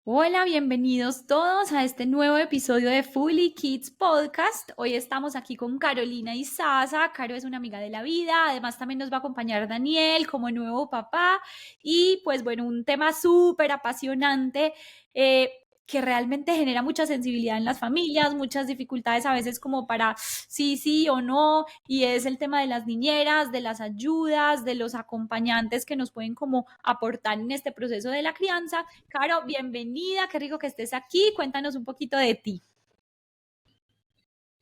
Hola, bienvenidos todos a este nuevo episodio de Fully Kids Podcast. Hoy estamos aquí con Carolina y Sasa. Caro es una amiga de la vida, además también nos va a acompañar Daniel como nuevo papá y pues bueno, un tema súper apasionante que realmente genera mucha sensibilidad en las familias, muchas dificultades a veces como para sí, sí o no, y es el tema de las niñeras, de las ayudas, de los acompañantes que nos pueden como aportar en este proceso de la crianza. Caro, bienvenida, qué rico que estés aquí. Cuéntanos un poquito de ti.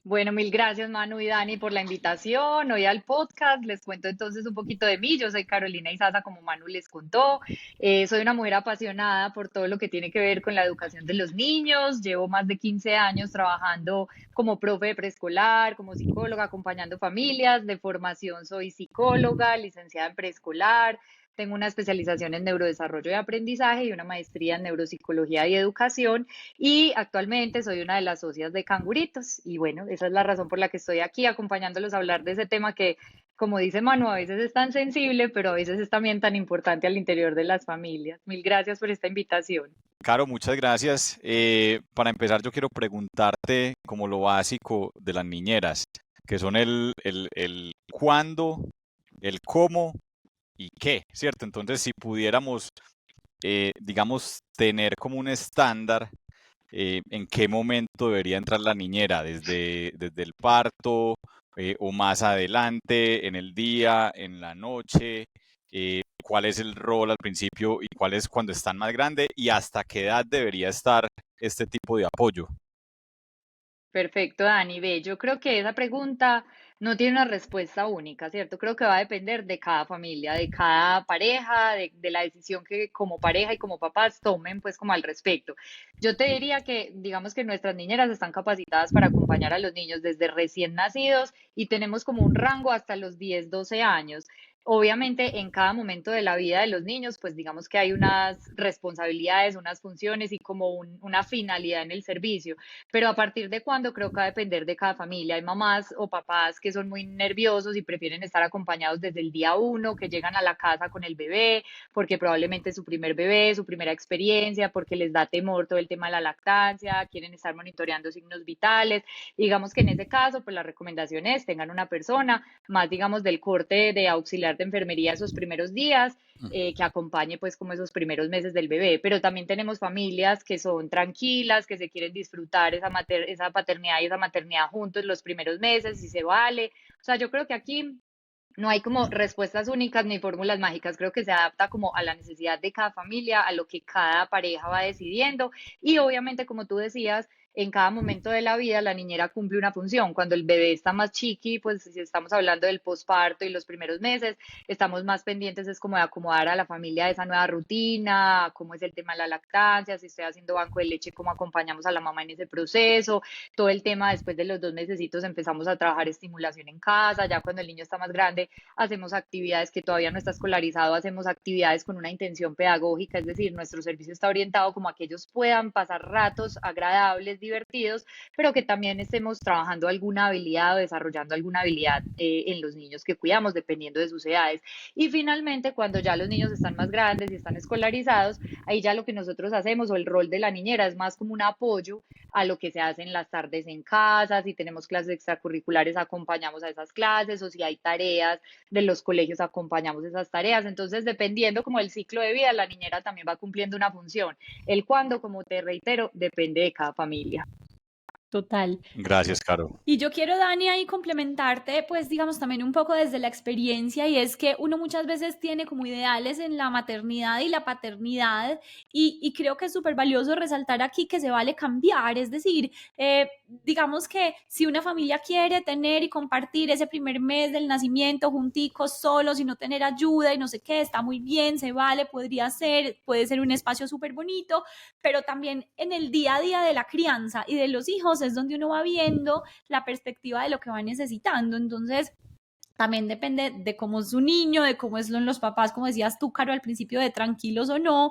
Bueno, mil gracias Manu y Dani por la invitación hoy al podcast. Les cuento entonces un poquito de mí. Yo soy Carolina Izaza, como Manu les contó. Soy una mujer apasionada por todo lo que tiene que ver con la educación de los niños. Llevo más de 15 años trabajando como profe de preescolar, como psicóloga, acompañando familias. De formación soy psicóloga, licenciada en preescolar. Tengo una especialización en neurodesarrollo y aprendizaje y una maestría en neuropsicología y educación. Y actualmente soy una de las socias de Canguritos. Y bueno, esa es la razón por la que estoy aquí acompañándolos a hablar de ese tema que, como dice Manu, a veces es tan sensible, pero a veces es también tan importante al interior de las familias. Mil gracias por esta invitación. Caro, muchas gracias. Para empezar, yo quiero preguntarte como lo básico de las niñeras, que son el cuándo, el cómo y qué, ¿cierto? Entonces, si pudiéramos, digamos, tener como un estándar, en qué momento debería entrar la niñera, desde el parto, o más adelante, en el día, en la noche, cuál es el rol al principio y cuál es cuando están más grandes y hasta qué edad debería estar este tipo de apoyo. Perfecto, Dani. Ve, yo creo que esa pregunta no tiene una respuesta única, ¿cierto? Creo que va a depender de cada familia, de cada pareja, de la decisión que como pareja y como papás tomen, pues como al respecto. Yo te diría que, digamos que nuestras niñeras están capacitadas para acompañar a los niños desde recién nacidos y tenemos como un rango hasta los 10, 12 años. Obviamente, en cada momento de la vida de los niños, pues digamos que hay unas responsabilidades, unas funciones y como una finalidad en el servicio. Pero a partir de cuándo creo que va a depender de cada familia. Hay mamás o papás que son muy nerviosos y prefieren estar acompañados desde el día uno, que llegan a la casa con el bebé, porque probablemente es su primer bebé, su primera experiencia, porque les da temor todo el tema de la lactancia, quieren estar monitoreando signos vitales. Digamos que en ese caso, pues la recomendación es tengan una persona más, digamos, del corte de auxiliar de enfermería esos primeros días, que acompañe pues como esos primeros meses del bebé, pero también tenemos familias que son tranquilas, que se quieren disfrutar esa paternidad y esa maternidad juntos los primeros meses, si se vale. O sea, yo creo que aquí no hay como respuestas únicas ni fórmulas mágicas, creo que se adapta como a la necesidad de cada familia, a lo que cada pareja va decidiendo y obviamente como tú decías, en cada momento de la vida la niñera cumple una función. Cuando el bebé está más chiqui, pues si estamos hablando del posparto y los primeros meses, estamos más pendientes es como de acomodar a la familia esa nueva rutina, cómo es el tema de la lactancia, si estoy haciendo banco de leche, cómo acompañamos a la mamá en ese proceso, todo el tema después de los 2 mesecitos empezamos a trabajar estimulación en casa, ya cuando el niño está más grande hacemos actividades que todavía no está escolarizado, hacemos actividades con una intención pedagógica, es decir, nuestro servicio está orientado como a que ellos puedan pasar ratos agradables, divertidos, pero que también estemos trabajando alguna habilidad o desarrollando alguna habilidad en los niños que cuidamos, dependiendo de sus edades. Y finalmente, cuando ya los niños están más grandes y están escolarizados, ahí ya lo que nosotros hacemos o el rol de la niñera es más como un apoyo a lo que se hace en las tardes en casa, si tenemos clases extracurriculares acompañamos a esas clases o si hay tareas de los colegios acompañamos esas tareas. Entonces, dependiendo como el ciclo de vida, la niñera también va cumpliendo una función. El cuándo, como te reitero, depende de cada familia. Total. Gracias, Caro. Y yo quiero, Dani, ahí complementarte, pues digamos también un poco desde la experiencia, y es que uno muchas veces tiene como ideales en la maternidad y la paternidad, y creo que es súper valioso resaltar aquí que se vale cambiar, es decir, digamos que si una familia quiere tener y compartir ese primer mes del nacimiento junticos, solos y no tener ayuda y no sé qué, está muy bien, se vale, podría ser, puede ser un espacio súper bonito, pero también en el día a día de la crianza y de los hijos es donde uno va viendo la perspectiva de lo que va necesitando. Entonces, también depende de cómo es su niño, de cómo es los papás, como decías tú, Caro, al principio, de tranquilos o no,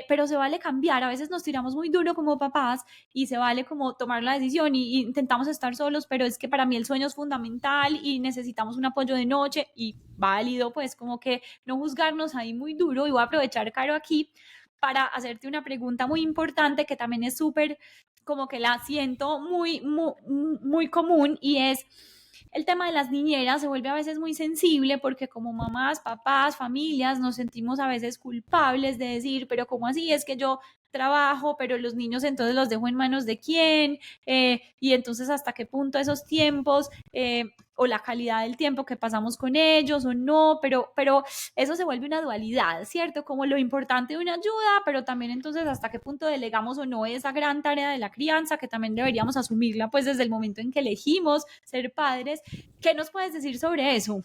pero se vale cambiar. A veces nos tiramos muy duro como papás y se vale como tomar la decisión y intentamos estar solos, pero es que para mí el sueño es fundamental y necesitamos un apoyo de noche y válido, pues como que no juzgarnos ahí muy duro. Y voy a aprovechar, Caro, aquí para hacerte una pregunta muy importante que también es súper, como que la siento muy común, y es el tema de las niñeras. Se vuelve a veces muy sensible porque como mamás, papás, familias nos sentimos a veces culpables de decir, pero ¿cómo así? Es que yo trabajo, pero los niños entonces los dejo en manos de quién, y entonces hasta qué punto esos tiempos, o la calidad del tiempo que pasamos con ellos o no, pero eso se vuelve una dualidad, ¿cierto? Como lo importante de una ayuda, pero también entonces hasta qué punto delegamos o no esa gran tarea de la crianza, que también deberíamos asumirla pues desde el momento en que elegimos ser padres. ¿Qué nos puedes decir sobre eso?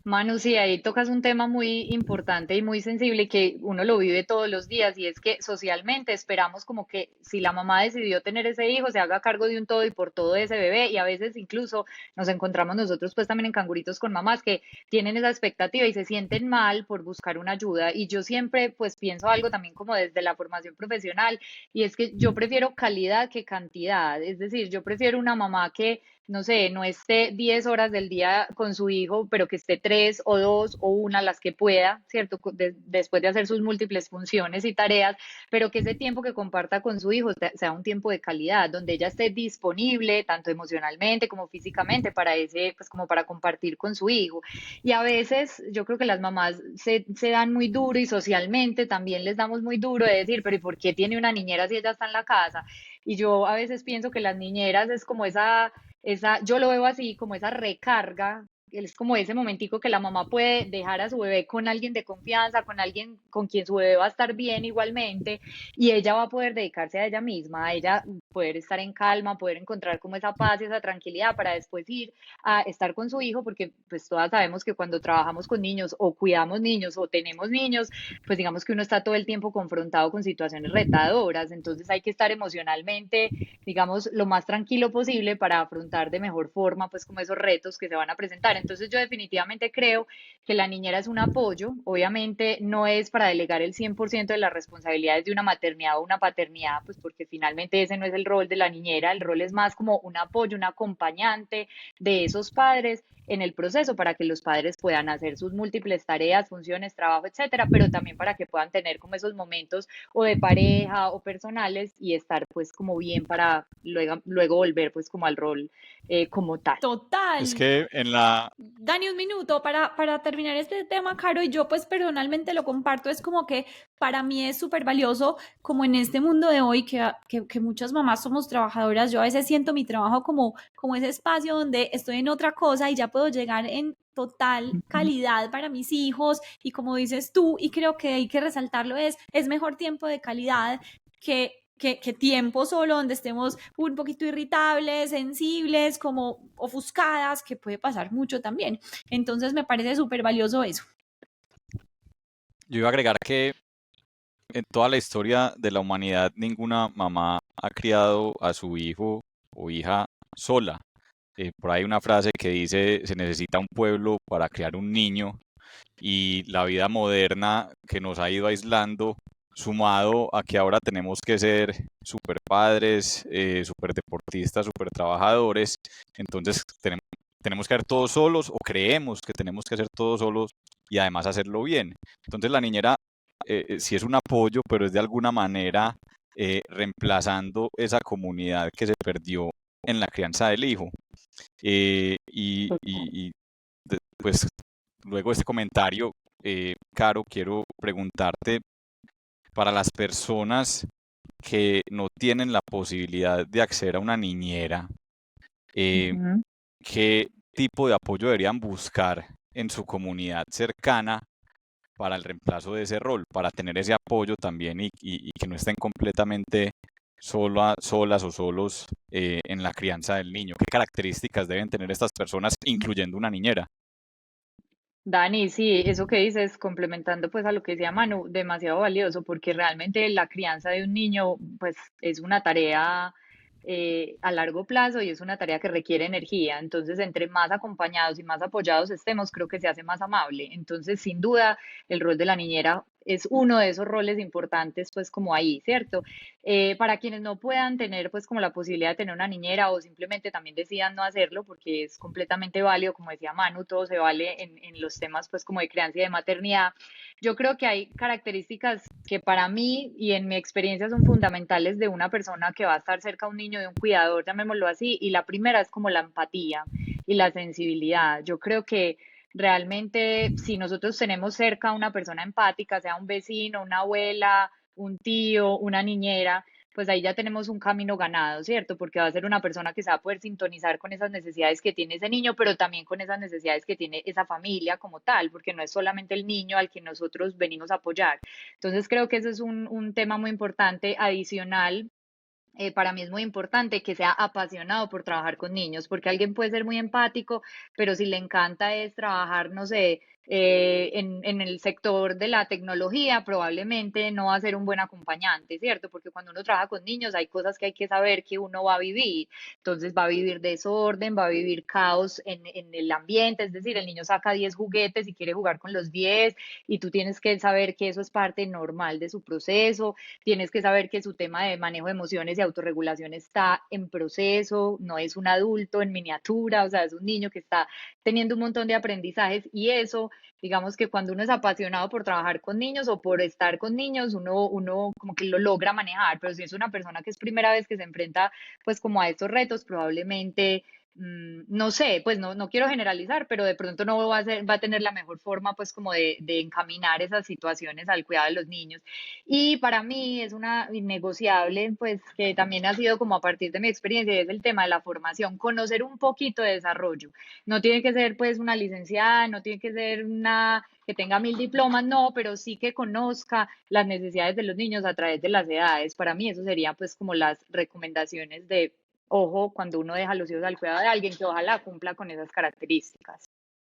Manu, sí, ahí tocas un tema muy importante y muy sensible que uno lo vive todos los días, y es que socialmente esperamos como que si la mamá decidió tener ese hijo, se haga cargo de un todo y por todo de ese bebé, y a veces incluso nos encontramos nosotros pues también en Canguritos con mamás que tienen esa expectativa y se sienten mal por buscar una ayuda. Y yo siempre pues pienso algo también como desde la formación profesional, y es que yo prefiero calidad que cantidad. Es decir, yo prefiero una mamá que no sé, no esté 10 horas del día con su hijo, pero que esté 3 o 2 o una, las que pueda, ¿cierto? Después de hacer sus múltiples funciones y tareas, pero que ese tiempo que comparta con su hijo sea un tiempo de calidad, donde ella esté disponible, tanto emocionalmente como físicamente, para ese, pues como para compartir con su hijo. Y a veces yo creo que las mamás se dan muy duro, y socialmente también les damos muy duro de decir, pero ¿y por qué tiene una niñera si ella está en la casa? Y yo a veces pienso que las niñeras es como yo lo veo así, como esa recarga, es como ese momentico que la mamá puede dejar a su bebé con alguien de confianza, con alguien con quien su bebé va a estar bien igualmente, y ella va a poder dedicarse a ella misma, a ella poder estar en calma, poder encontrar como esa paz y esa tranquilidad para después ir a estar con su hijo, porque pues todas sabemos que cuando trabajamos con niños o cuidamos niños o tenemos niños, pues digamos que uno está todo el tiempo confrontado con situaciones retadoras, entonces hay que estar emocionalmente, digamos, lo más tranquilo posible para afrontar de mejor forma, pues como esos retos que se van a presentar. Entonces yo definitivamente creo que la niñera es un apoyo. Obviamente no es para delegar el 100% de las responsabilidades de una maternidad o una paternidad, pues porque finalmente ese no es el rol de la niñera. El rol es más como un apoyo, un acompañante de esos padres en el proceso, para que los padres puedan hacer sus múltiples tareas, funciones, trabajo, etcétera, pero también para que puedan tener como esos momentos o de pareja o personales, y estar pues como bien para luego volver pues como al rol como tal. Es Total. que en la, Dani, un minuto para terminar este tema, Caro, y yo pues personalmente lo comparto. Es como que para mí es súper valioso, como en este mundo de hoy, que muchas mamás somos trabajadoras. Yo a veces siento mi trabajo como ese espacio donde estoy en otra cosa y ya puedo llegar en total Ujú. calidad para mis hijos, y como dices tú, y creo que hay que resaltarlo, es mejor tiempo de calidad que tiempo solo donde estemos un poquito irritables, sensibles, como ofuscadas, que puede pasar mucho también. Entonces me parece súper valioso eso. yo iba a agregar que en toda la historia de la humanidad ninguna mamá ha criado a su hijo o hija sola. Por ahí hay una frase que dice, se necesita un pueblo para criar un niño, y la vida moderna que nos ha ido aislando, sumado a que ahora tenemos que ser super padres, super deportistas, super trabajadores, entonces tenemos que hacer todo solos, o creemos que tenemos que hacer todo solos y además hacerlo bien. Entonces la niñera sí es un apoyo, pero es de alguna manera reemplazando esa comunidad que se perdió en la crianza del hijo. Y pues luego de este comentario, Caro, quiero preguntarte, para las personas que no tienen la posibilidad de acceder a una niñera, eh, Ujú. ¿qué tipo de apoyo deberían buscar en su comunidad cercana para el reemplazo de ese rol, para tener ese apoyo también, y que no estén completamente solas o solos en la crianza del niño? ¿Qué características deben tener estas personas, incluyendo una niñera? Dani, sí, eso que dices, complementando pues a lo que decía Manu, demasiado valioso, porque realmente la crianza de un niño pues es una tarea a largo plazo, y es una tarea que requiere energía. Entonces, entre más acompañados y más apoyados estemos, creo que se hace más amable. Entonces, sin duda, el rol de la niñera es uno de esos roles importantes, pues como ahí, ¿cierto? Para quienes no puedan tener pues como la posibilidad de tener una niñera o simplemente también decidan no hacerlo, porque es completamente válido, como decía Manu, todo se vale en los temas pues como de crianza y de maternidad. Yo creo que hay características que para mí y en mi experiencia son fundamentales de una persona que va a estar cerca a un niño, de un cuidador, llamémoslo así, y la primera es como la empatía y la sensibilidad. Yo creo que realmente si nosotros tenemos cerca a una persona empática, sea un vecino, una abuela, un tío, una niñera, pues ahí ya tenemos un camino ganado, ¿cierto? Porque va a ser una persona que se va a poder sintonizar con esas necesidades que tiene ese niño, pero también con esas necesidades que tiene esa familia como tal, porque no es solamente el niño al que nosotros venimos a apoyar. Entonces creo que ese es un tema muy importante adicional. Para mí es muy importante que sea apasionado por trabajar con niños, porque alguien puede ser muy empático, pero si le encanta es trabajar, no sé, en el sector de la tecnología, probablemente no va a ser un buen acompañante, ¿cierto? Porque cuando uno trabaja con niños hay cosas que hay que saber que uno va a vivir. Entonces va a vivir desorden, va a vivir caos en el ambiente, es decir, el niño saca 10 juguetes y quiere jugar con los 10 y tú tienes que saber que eso es parte normal de su proceso. Tienes que saber que su tema de manejo de emociones y autorregulación está en proceso, no es un adulto en miniatura, o sea, es un niño que está teniendo un montón de aprendizajes y eso, digamos que cuando uno es apasionado por trabajar con niños o por estar con niños, uno como que lo logra manejar, pero si es una persona que es primera vez que se enfrenta pues como a estos retos, probablemente no sé, pues no quiero generalizar, pero de pronto no va a tener la mejor forma pues como de encaminar esas situaciones al cuidado de los niños. Y para mí es una innegociable, pues que también ha sido como a partir de mi experiencia, y es el tema de la formación, conocer un poquito de desarrollo. No tiene que ser pues una licenciada, no tiene que ser una que tenga 1000 diplomas, no, pero sí que conozca las necesidades de los niños a través de las edades. Para mí eso sería pues como las recomendaciones de, ojo, cuando uno deja a los hijos al cuidado de alguien, que ojalá cumpla con esas características.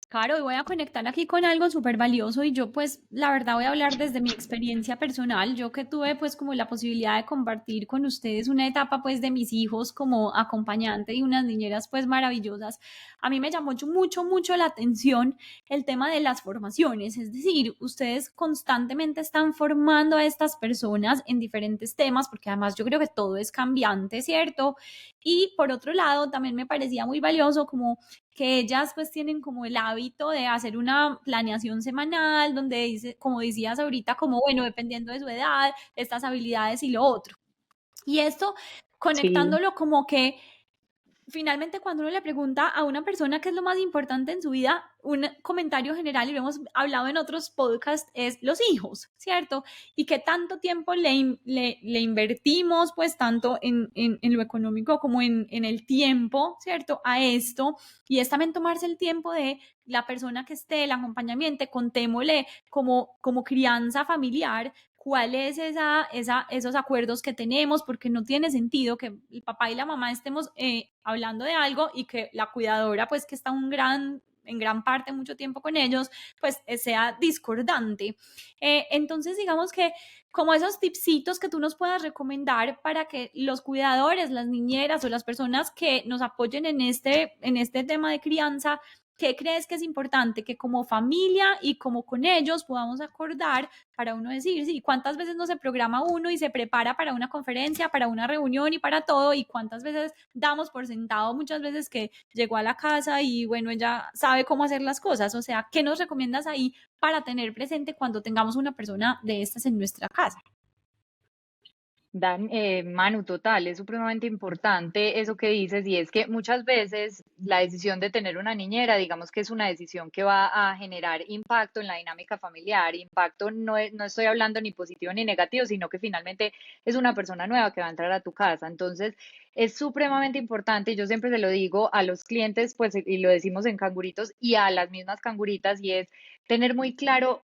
Claro, y voy a conectar aquí con algo súper valioso y yo pues la verdad voy a hablar desde mi experiencia personal, yo que tuve pues como la posibilidad de compartir con ustedes una etapa pues de mis hijos como acompañante y unas niñeras pues maravillosas. A mí me llamó mucho la atención el tema de las formaciones, es decir, ustedes constantemente están formando a estas personas en diferentes temas porque además yo creo que todo es cambiante, ¿cierto? Y por otro lado también me parecía muy valioso como que ellas pues tienen como el hábito de hacer una planeación semanal donde dice, como decías ahorita, como bueno, dependiendo de su edad, estas habilidades y lo otro. Y esto Sí, conectándolo como que finalmente cuando uno le pregunta a una persona qué es lo más importante en su vida, un comentario general, y lo hemos hablado en otros podcasts, es los hijos, ¿cierto? Y que tanto tiempo le invertimos, pues tanto en lo económico como en el tiempo, ¿cierto? A esto, y es también tomarse el tiempo de la persona que esté, el acompañamiento, contémosle como crianza familiar, cuál es esos acuerdos que tenemos, porque no tiene sentido que el papá y la mamá estemos hablando de algo y que la cuidadora, pues que está en gran parte mucho tiempo con ellos, pues sea discordante. Entonces, digamos que como esos tipsitos que tú nos puedas recomendar para que los cuidadores, las niñeras o las personas que nos apoyen en este tema de crianza, ¿qué crees que es importante? Que como familia y como con ellos podamos acordar para uno decir, sí, cuántas veces no se programa uno y se prepara para una conferencia, para una reunión y para todo, y cuántas veces damos por sentado muchas veces que llegó a la casa y bueno, ella sabe cómo hacer las cosas. O sea, ¿qué nos recomiendas ahí para tener presente cuando tengamos una persona de estas en nuestra casa? Manu, total, es supremamente importante eso que dices y es que muchas veces la decisión de tener una niñera, digamos que es una decisión que va a generar impacto en la dinámica familiar, impacto no estoy hablando ni positivo ni negativo, sino que finalmente es una persona nueva que va a entrar a tu casa. Entonces, es supremamente importante, y yo siempre se lo digo a los clientes, pues, y lo decimos en canguritos y a las mismas canguritas, y es tener muy claro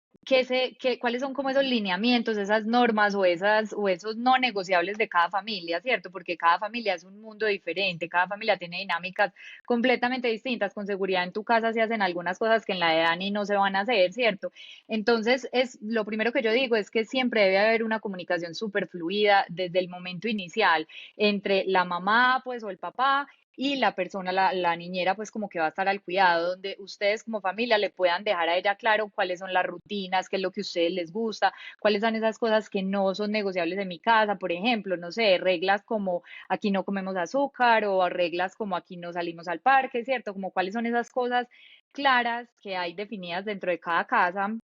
cuáles son como esos lineamientos, esas normas o esos no negociables de cada familia, ¿cierto? Porque cada familia es un mundo diferente, cada familia tiene dinámicas completamente distintas. Con seguridad en tu casa se hacen algunas cosas que en la de Dani no se van a hacer, ¿cierto? Entonces, lo primero que yo digo es que siempre debe haber una comunicación súper fluida desde el momento inicial entre la mamá, pues, o el papá y la persona, la niñera, pues como que va a estar al cuidado, donde ustedes como familia le puedan dejar a ella claro cuáles son las rutinas, qué es lo que a ustedes les gusta, cuáles son esas cosas que no son negociables en mi casa, por ejemplo, no sé, reglas como aquí no comemos azúcar o reglas como aquí no salimos al parque, ¿cierto? Como cuáles son esas cosas claras que hay definidas dentro de cada casa.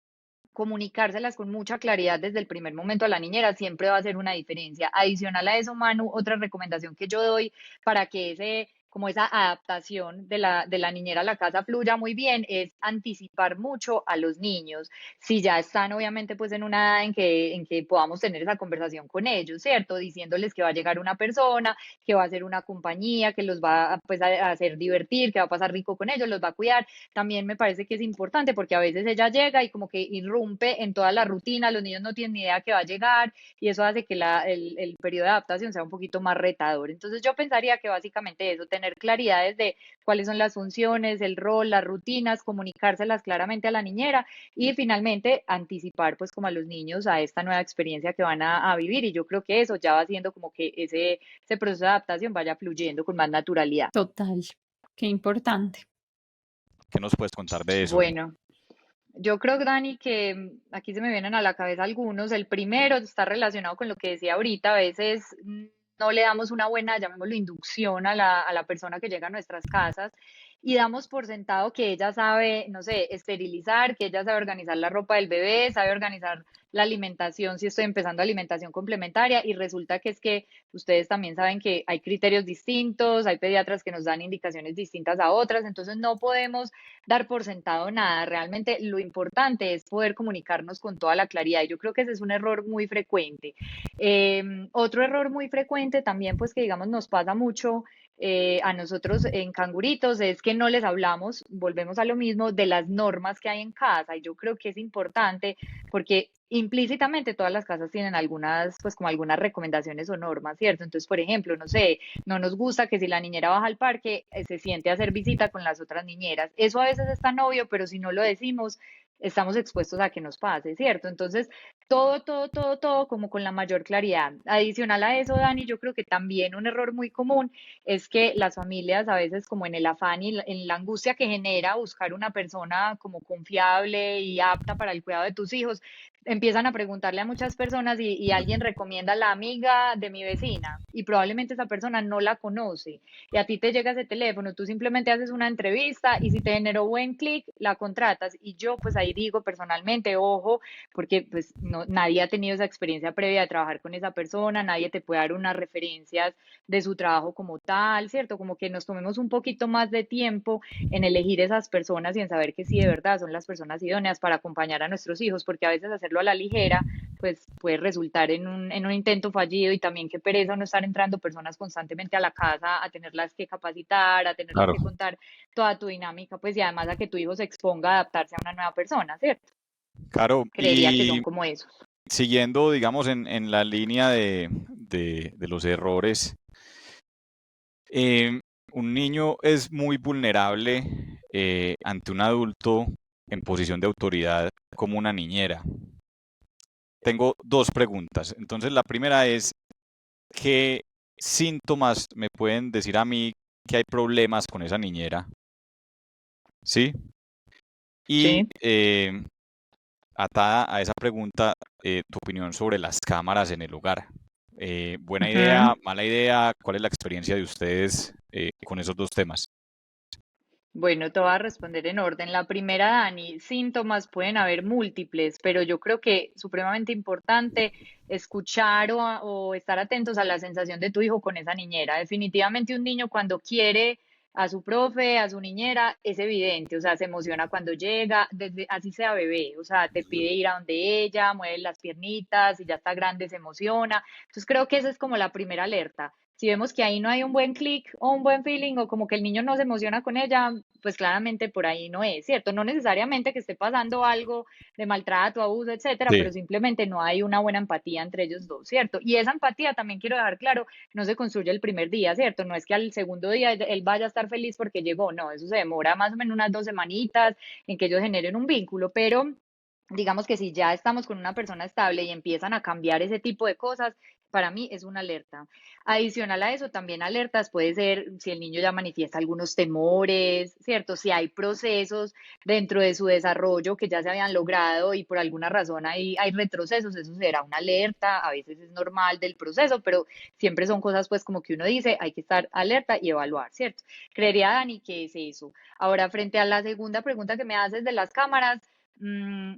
Comunicárselas con mucha claridad desde el primer momento a la niñera siempre va a hacer una diferencia. Adicional a eso, Manu, otra recomendación que yo doy para que como esa adaptación de la niñera a la casa fluya muy bien es anticipar mucho a los niños. Si ya están obviamente pues en una edad en que podamos tener esa conversación con ellos, ¿cierto? Diciéndoles que va a llegar una persona, que va a ser una compañía, que los va pues a hacer divertir, que va a pasar rico con ellos, los va a cuidar. También me parece que es importante porque a veces ella llega y como que irrumpe en toda la rutina, los niños no tienen ni idea que va a llegar y eso hace que el periodo de adaptación sea un poquito más retador. Entonces yo pensaría que básicamente eso, tener claridades de cuáles son las funciones, el rol, las rutinas, comunicárselas claramente a la niñera y finalmente anticipar pues como a los niños a esta nueva experiencia que van a vivir y yo creo que eso ya va haciendo como que ese proceso de adaptación vaya fluyendo con más naturalidad. Total, qué importante. ¿Qué nos puedes contar de eso? Bueno. Yo creo, Dani, que aquí se me vienen a la cabeza algunos. El primero está relacionado con lo que decía ahorita. A veces no le damos una buena, llamémoslo, inducción a a la persona que llega a nuestras casas y damos por sentado que ella sabe, no sé, esterilizar, que ella sabe organizar la ropa del bebé, sabe organizar la alimentación si estoy empezando alimentación complementaria y resulta que es que ustedes también saben que hay criterios distintos, hay pediatras que nos dan indicaciones distintas a otras, entonces no podemos dar por sentado nada. Realmente lo importante es poder comunicarnos con toda la claridad y yo creo que ese es un error muy frecuente. Otro error muy frecuente también, pues que digamos nos pasa mucho a nosotros en Canguritos es que no les hablamos, volvemos a lo mismo, de las normas que hay en casa y yo creo que es importante porque implícitamente todas las casas tienen algunas, pues como algunas recomendaciones o normas, ¿cierto? Entonces, por ejemplo, no sé, no nos gusta que si la niñera baja al parque, se siente a hacer visita con las otras niñeras. Eso a veces es tan obvio, pero si no lo decimos, estamos expuestos a que nos pase, ¿cierto? Entonces, todo como con la mayor claridad. Adicional a eso, Dani, yo creo que también un error muy común es que las familias a veces como en el afán y en la angustia que genera buscar una persona como confiable y apta para el cuidado de tus hijos, empiezan a preguntarle a muchas personas y alguien recomienda a la amiga de mi vecina y probablemente esa persona no la conoce y a ti te llega ese teléfono, tú simplemente haces una entrevista y si te generó buen clic, la contratas y yo pues ahí digo personalmente, ojo, porque pues no, nadie ha tenido esa experiencia previa de trabajar con esa persona, nadie te puede dar unas referencias de su trabajo como tal, ¿cierto? Como que nos tomemos un poquito más de tiempo en elegir esas personas y en saber que sí de verdad son las personas idóneas para acompañar a nuestros hijos, porque a veces hacerlo a la ligera, pues puede resultar en un intento fallido y también qué pereza no estar entrando personas constantemente a la casa, a tenerlas que capacitar, a tenerles Claro, que contar toda tu dinámica, pues y además a que tu hijo se exponga a adaptarse a una nueva persona, ¿cierto? claro. Creería que son Y como esos. siguiendo, digamos, en la línea de los errores, un niño es muy vulnerable ante un adulto en posición de autoridad como una niñera. Tengo dos preguntas. Entonces, la primera es, ¿qué síntomas me pueden decir a mí que hay problemas con esa niñera? ¿Sí? Y Sí. atada a esa pregunta, tu opinión sobre las cámaras en el hogar. ¿Buena Ujú. idea, mala idea? ¿Cuál es la experiencia de ustedes con esos dos temas? Bueno, te voy a responder en orden. La primera, Dani, síntomas pueden haber múltiples, pero yo creo que supremamente importante escuchar o estar atentos a la sensación de tu hijo con esa niñera. Definitivamente un niño cuando quiere a su profe, a su niñera, es evidente, o sea, se emociona cuando llega, desde, así sea bebé, o sea, te pide ir a donde ella, mueve las piernitas, y ya está grande, se emociona. Entonces creo que esa es como la primera alerta. Si vemos que ahí no hay un buen clic o un buen feeling o como que el niño no se emociona con ella, pues claramente por ahí no es, ¿cierto? No necesariamente que esté pasando algo de maltrato, abuso, etcétera, Sí, pero simplemente no hay una buena empatía entre ellos dos, ¿cierto? Y esa empatía también quiero dejar claro, no se construye el primer día, ¿cierto? No es que al segundo día él vaya a estar feliz porque llegó, no, eso se demora más o menos unas 2 semanitas en que ellos generen un vínculo, pero digamos que si ya estamos con una persona estable y empiezan a cambiar ese tipo de cosas, para mí es una alerta. Adicional a eso, también alertas puede ser si el niño ya manifiesta algunos temores, ¿cierto? Si hay procesos dentro de su desarrollo que ya se habían logrado y por alguna razón hay retrocesos, eso será una alerta, a veces es normal del proceso, pero siempre son cosas pues como que uno dice, hay que estar alerta y evaluar, ¿cierto? Creería, Dani, que es eso. Ahora, frente a la segunda pregunta que me haces de las cámaras,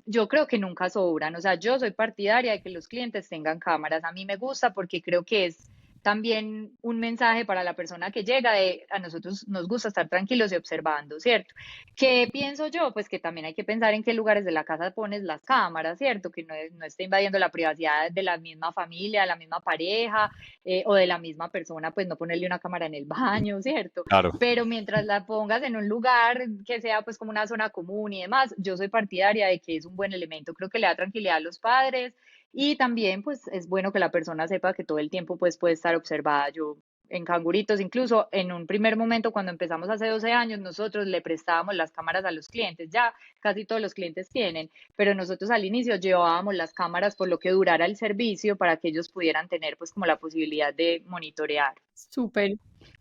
yo creo que nunca sobran, o sea, yo soy partidaria de que los clientes tengan cámaras. A mí me gusta porque creo que es también un mensaje para la persona que llega de a nosotros nos gusta estar tranquilos y observando, ¿cierto? ¿Qué pienso yo? Pues que también hay que pensar en qué lugares de la casa pones las cámaras, ¿cierto? Que no esté invadiendo la privacidad de la misma familia, de la misma pareja o de la misma persona, pues no ponerle una cámara en el baño, ¿cierto? Claro. Pero mientras la pongas en un lugar que sea pues como una zona común y demás, yo soy partidaria de que es un buen elemento, creo que le da tranquilidad a los padres y también pues es bueno que la persona sepa que todo el tiempo pues puede estar observada. Yo en Canguritos, incluso en un primer momento cuando empezamos hace 12 años, nosotros le prestábamos las cámaras a los clientes, ya casi todos los clientes tienen, pero nosotros al inicio llevábamos las cámaras por lo que durara el servicio para que ellos pudieran tener pues como la posibilidad de monitorear. Súper.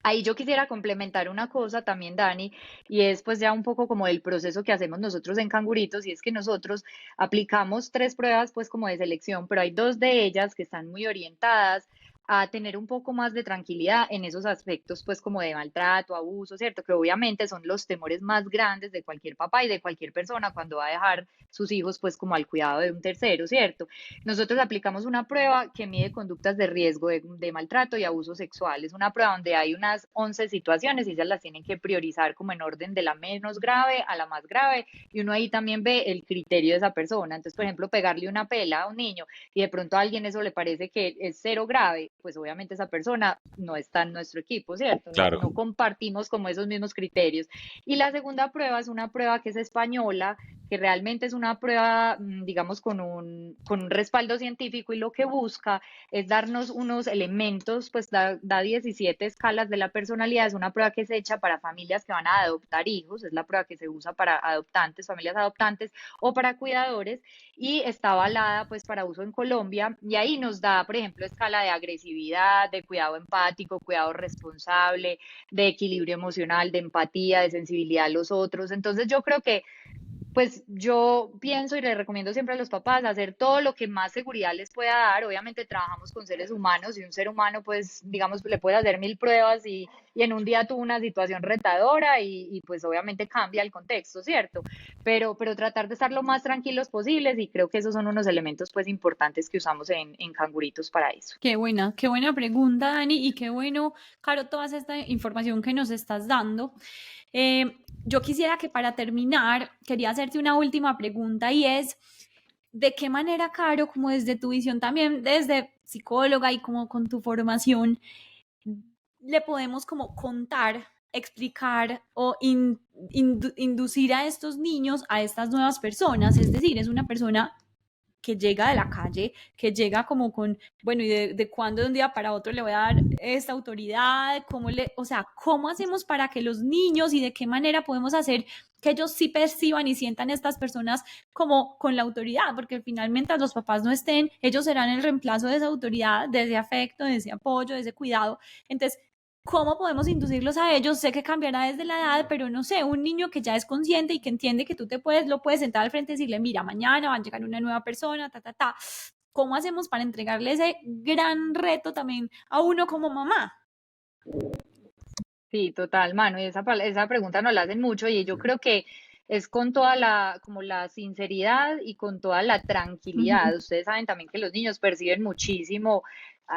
Ahí yo quisiera complementar una cosa también, Dani, y es pues ya un poco como el proceso que hacemos nosotros en Canguritos, y es que nosotros aplicamos 3 pruebas pues como de selección, pero hay 2 de ellas que están muy orientadas a tener un poco más de tranquilidad en esos aspectos pues como de maltrato, abuso, ¿cierto? Que obviamente son los temores más grandes de cualquier papá y de cualquier persona cuando va a dejar sus hijos pues como al cuidado de un tercero, ¿cierto? Nosotros aplicamos una prueba que mide conductas de riesgo de maltrato y abuso sexual. Es una prueba donde hay unas 11 situaciones y ellas las tienen que priorizar como en orden de la menos grave a la más grave y uno ahí también ve el criterio de esa persona. Entonces, por ejemplo, pegarle una pela a un niño y de pronto a alguien eso le parece que es cero grave, pues obviamente esa persona no está en nuestro equipo, ¿cierto? No, Claro. no compartimos como esos mismos criterios. Y la segunda prueba es una prueba que es española, que realmente es una prueba, digamos, con un respaldo científico y lo que busca es darnos unos elementos, pues da 17 escalas de la personalidad, es una prueba que se echa para familias que van a adoptar hijos, es la prueba que se usa para adoptantes, familias adoptantes o para cuidadores y está avalada pues para uso en Colombia y ahí nos da, por ejemplo, escala de agresividad, de cuidado empático, cuidado responsable, de equilibrio emocional, de empatía, de sensibilidad a los otros. Entonces yo creo que pues yo pienso y le recomiendo siempre a los papás hacer todo lo que más seguridad les pueda dar. Obviamente trabajamos con seres humanos y un ser humano, pues, digamos, le puede hacer 1000 pruebas y en un día tuvo una situación retadora y pues obviamente cambia el contexto, ¿cierto? Pero tratar de estar lo más tranquilos posibles y creo que esos son unos elementos pues importantes que usamos en Canguritos para eso. Qué buena pregunta, Dani, y qué bueno, Caro, toda esta información que nos estás dando. Yo quisiera que para terminar, quería hacerte una última pregunta y es, ¿de qué manera, Caro, como desde tu visión también, desde psicóloga y como con tu formación, le podemos como contar, explicar o inducir a estos niños, a estas nuevas personas? Es decir, es una persona que llega de la calle, que llega como con, bueno, y de cuándo de un día para otro le voy a dar esta autoridad, o sea, cómo hacemos para que los niños y de qué manera podemos hacer que ellos sí perciban y sientan estas personas como con la autoridad, porque finalmente los papás no estén, ellos serán el reemplazo de esa autoridad, de ese afecto, de ese apoyo, de ese cuidado. Entonces, ¿cómo podemos inducirlos a ellos? Sé que cambiará desde la edad, pero no sé, un niño que ya es consciente y que entiende que lo puedes sentar al frente y decirle, mira, mañana va a llegar una nueva persona, ta, ta, ta. ¿Cómo hacemos para entregarle ese gran reto también a uno como mamá? Sí, total, mano, y esa pregunta nos la hacen mucho y yo creo que es con toda como la sinceridad y con toda la tranquilidad. Ujú. Ustedes saben también que los niños perciben muchísimo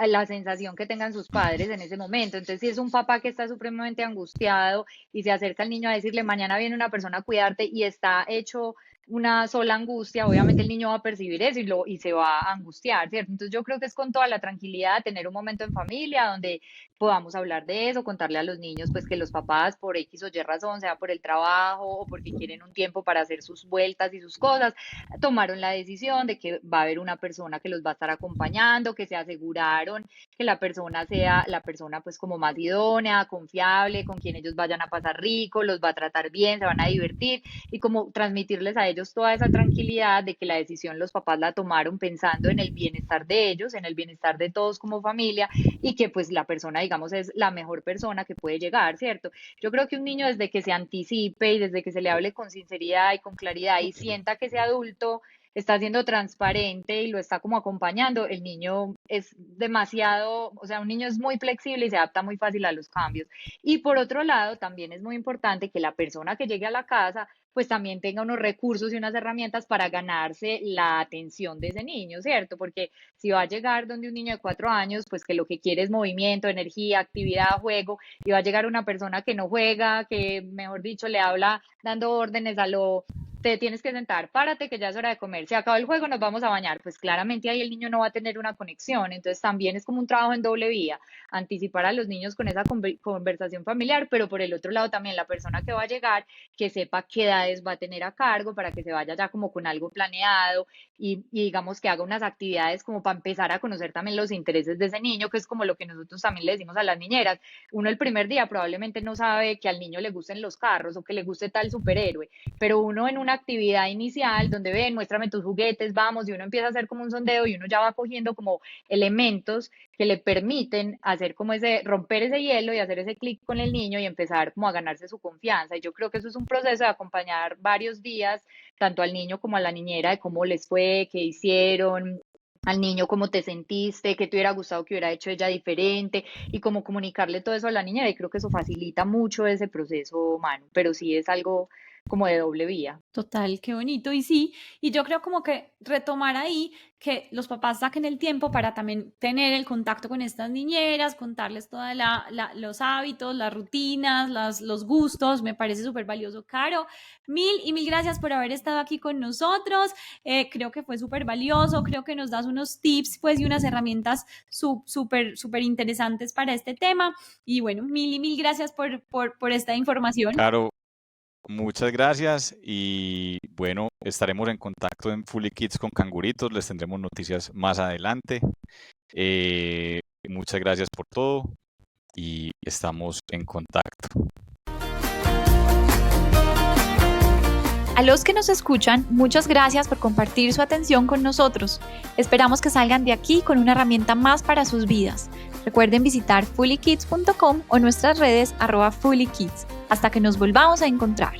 la sensación que tengan sus padres en ese momento. Entonces, si es un papá que está supremamente angustiado y se acerca al niño a decirle, mañana viene una persona a cuidarte y está hecho una sola angustia, obviamente el niño va a percibir eso y se va a angustiar, ¿cierto? Entonces yo creo que es con toda la tranquilidad tener un momento en familia donde podamos hablar de eso, contarle a los niños pues que los papás por X o Y razón, sea por el trabajo o porque quieren un tiempo para hacer sus vueltas y sus cosas, tomaron la decisión de que va a haber una persona que los va a estar acompañando, que se aseguraron que la persona sea la persona pues como más idónea, confiable, con quien ellos vayan a pasar rico, los va a tratar bien, se van a divertir y como transmitirles a ellos toda esa tranquilidad de que la decisión los papás la tomaron pensando en el bienestar de ellos, en el bienestar de todos como familia y que pues la persona, digamos, es la mejor persona que puede llegar, ¿cierto? Yo creo que un niño desde que se anticipe y desde que se le hable con sinceridad y con claridad y sienta que ese adulto está siendo transparente y lo está como acompañando, el niño es demasiado, o sea, un niño es muy flexible y se adapta muy fácil a los cambios. Y por otro lado, también es muy importante que la persona que llegue a la casa pues también tenga unos recursos y unas herramientas para ganarse la atención de ese niño, ¿cierto? Porque si va a llegar donde un niño de 4 años, pues que lo que quiere es movimiento, energía, actividad, juego, y va a llegar una persona que no juega, que mejor dicho le habla dando órdenes a lo te tienes que sentar, párate que ya es hora de comer, se acabó el juego, nos vamos a bañar, pues claramente ahí el niño no va a tener una conexión, entonces también es como un trabajo en doble vía, anticipar a los niños con esa conversación familiar, pero por el otro lado también la persona que va a llegar, que sepa qué edades va a tener a cargo para que se vaya ya como con algo planeado y digamos que haga unas actividades como para empezar a conocer también los intereses de ese niño, que es como lo que nosotros también le decimos a las niñeras. Uno el primer día probablemente no sabe que al niño le gusten los carros o que le guste tal superhéroe, pero uno en una actividad inicial donde ven, muéstrame tus juguetes, vamos, y uno empieza a hacer como un sondeo y uno ya va cogiendo como elementos que le permiten hacer como ese, romper ese hielo y hacer ese clic con el niño y empezar como a ganarse su confianza. Y yo creo que eso es un proceso de acompañar varios días, tanto al niño como a la niñera, de cómo les fue, qué hicieron, al niño cómo te sentiste, qué te hubiera gustado que hubiera hecho ella diferente y cómo comunicarle todo eso a la niñera. Y creo que eso facilita mucho ese proceso, Manu, pero sí es algo como de doble vía. Total, qué bonito. Y sí, y yo creo como que retomar ahí que los papás saquen el tiempo para también tener el contacto con estas niñeras, contarles todos los hábitos, las rutinas, los gustos, me parece súper valioso. Caro, mil y mil gracias por haber estado aquí con nosotros. Creo que fue súper valioso, creo que nos das unos tips pues y unas herramientas súper interesantes para este tema. Y bueno, mil y mil gracias por esta información. Claro, muchas gracias y bueno, estaremos en contacto en Fully Kids con Canguritos, les tendremos noticias más adelante. Muchas gracias por todo y estamos en contacto. A los que nos escuchan, muchas gracias por compartir su atención con nosotros. Esperamos que salgan de aquí con una herramienta más para sus vidas. Recuerden visitar fullykids.com o nuestras redes @fullykids. Hasta que nos volvamos a encontrar.